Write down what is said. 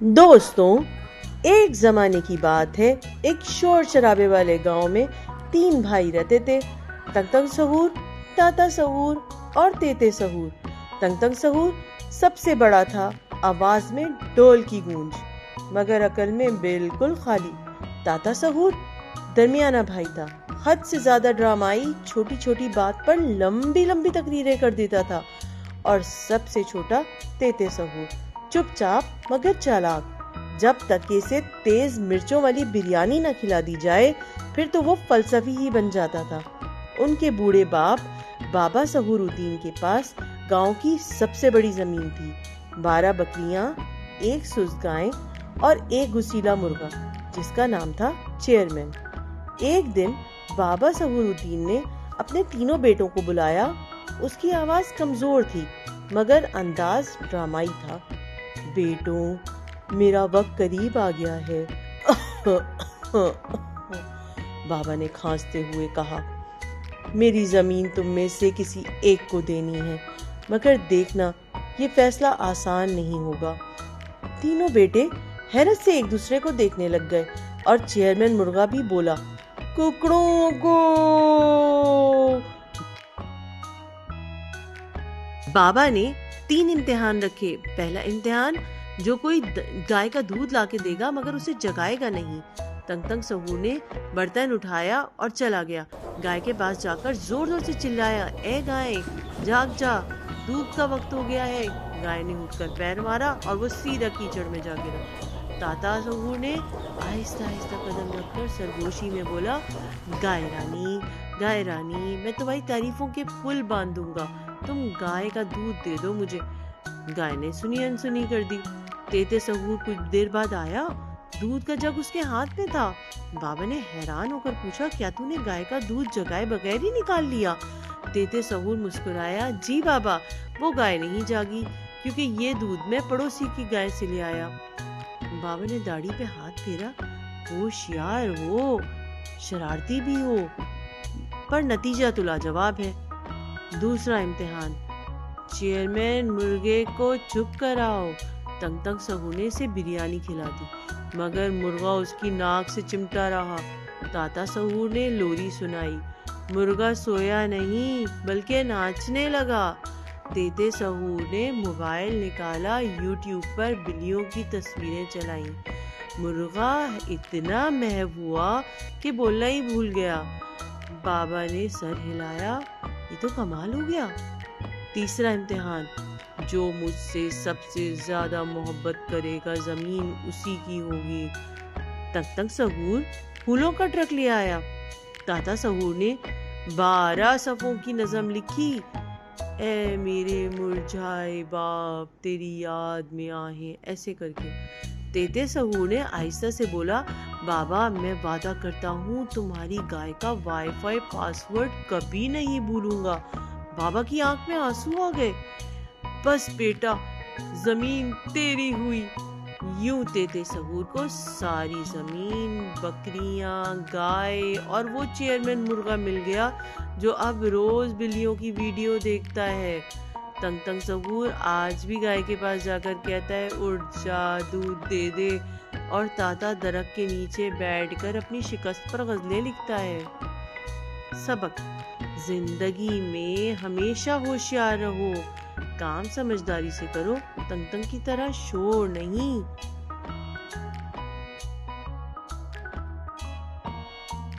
दोस्तों, एक जमाने की बात है। एक शोर शराबे वाले गांव में 3 भाई रहते थे। तंग तंग सहूर, ताता सहूर और तेते सहूर। तंग तंग सहूर सबसे बड़ा था, आवाज में ढोल की गूंज, मगर अकल में बिल्कुल खाली। ताता सहूर दरमियाना भाई था, हद से ज्यादा ड्रामाई, छोटी छोटी बात पर लंबी लंबी तकरीरें कर देता था। और सबसे छोटा तेते सहूर चुपचाप मगर चालाक। जब तक कि इसे तेज मिर्चों वाली बिरयानी न खिला दी जाए, फिर तो वो फलसफी ही बन जाता था। उनके बूढ़े बाप बाबा सहूरुद्दीन के पास गांव की सबसे बड़ी जमीन थी। 12 बकरियां, 1 सुस्त गाय और 1 घुसीला मुर्गा, जिसका नाम था चेयरमैन। एक दिन बाबा सहूरुद्दीन ने अपने तीनों बेटों को बुलाया। उसकी आवाज कमजोर थी, मगर अंदाज ड्रामाई था। बेटों, मेरा वक्त करीब आ गया है। बाबा ने खांसते हुए कहा, मेरी जमीन तुम में से किसी एक को देनी है, मगर देखना ये फैसला आसान नहीं होगा। तीनों बेटे हैरत से एक दूसरे को देखने लग गए और चेयरमैन मुर्गा भी बोला, कुकड़ों को। बाबा ने 3 इम्तिहान रखे। पहला इम्तिहान, जो कोई गाय का दूध लाके देगा मगर उसे जगाएगा नहीं। तंग तंग सहूर ने बर्तन उठाया और चला गया। गाय के पास जाकर जोर जोर से चिल्लाया, ए गाय, जाग जा, दूध का वक्त हो गया है। गाय ने उठकर पैर मारा और वो सीधा कीचड़ में जा गिरा। ताता सहूर ने आहिस्ता आहिस्ता कदम रखकर सरगोशी में बोला, गाय रानी, मैं तुम्हारी तारीफों के पुल बांधूंगा, तुम गाय का दूध दे दो मुझे। गाय ने सुनी अनसुनी कर दी। तेते सहूर कुछ देर बाद आया, दूध का जग उसके हाथ में था। बाबा ने हैरान होकर पूछा, क्या तूने गाय का दूध जगाए बगैर ही निकाल लिया? तेते सहूर मुस्कुराया, जी बाबा, वो गाय नहीं जागी, क्योंकि ये दूध मैं पड़ोसी की गाय से ले आया। बाबा ने दाढ़ी पे हाथ फेरा, होशियार हो, शरारती भी हो, पर नतीजा तो लाजवाब है। दूसरा इम्तिहान, चेयरमैन मुर्गे को चुप कराओ। तंग तंग सहूर ने इसे बिरयानी खिला दी, मगर मुर्गा उसकी नाक से चिमटा रहा। ताता सहूर ने लोरी सुनाई, मुर्गा सोया नहीं बल्कि नाचने लगा। तेते सहूर ने मोबाइल निकाला, यूट्यूब पर बिल्लियों की तस्वीरें चलाई। मुर्गा इतना महव हुआ कि बोलना ही भूल गया। बाबा ने सर हिलाया, ये तो कमाल हो गया। तीसरा इम्तिहान, जो मुझसे सबसे ज्यादा मोहब्बत करेगा जमीन उसी की होगी। तंग तंग सहूर फूलों का ट्रक ले आया। ताता सहूर ने 12 सफ़ों की नज़म लिखी, ए मेरे मुरझाए बाप, तेरी याद में आहें, ऐसे करके। तेते सहूर ने आहिस्ता से बोला, बाबा, मैं वादा करता हूँ तुम्हारी गाय का वाईफाई पासवर्ड कभी नहीं भूलूंगा। बाबा की आंख में आंसू आ गए। बस बेटा, जमीन तेरी हुई। यूं तेते सहूर को सारी जमीन, बकरियां, गाय और वो चेयरमैन मुर्गा मिल गया, जो अब रोज बिल्लियों की वीडियो देखता है। तंग तंग सहूर आज भी गाय के पास जाकर कहता है, उठ जा, दूध दे दे। और ताता दरख्त के नीचे बैठकर अपनी शिकस्त पर गजलें लिखता है। सबक, जिंदगी में हमेशा होशियार रहो, काम समझदारी से करो, तंग तंग की तरह शोर नहीं।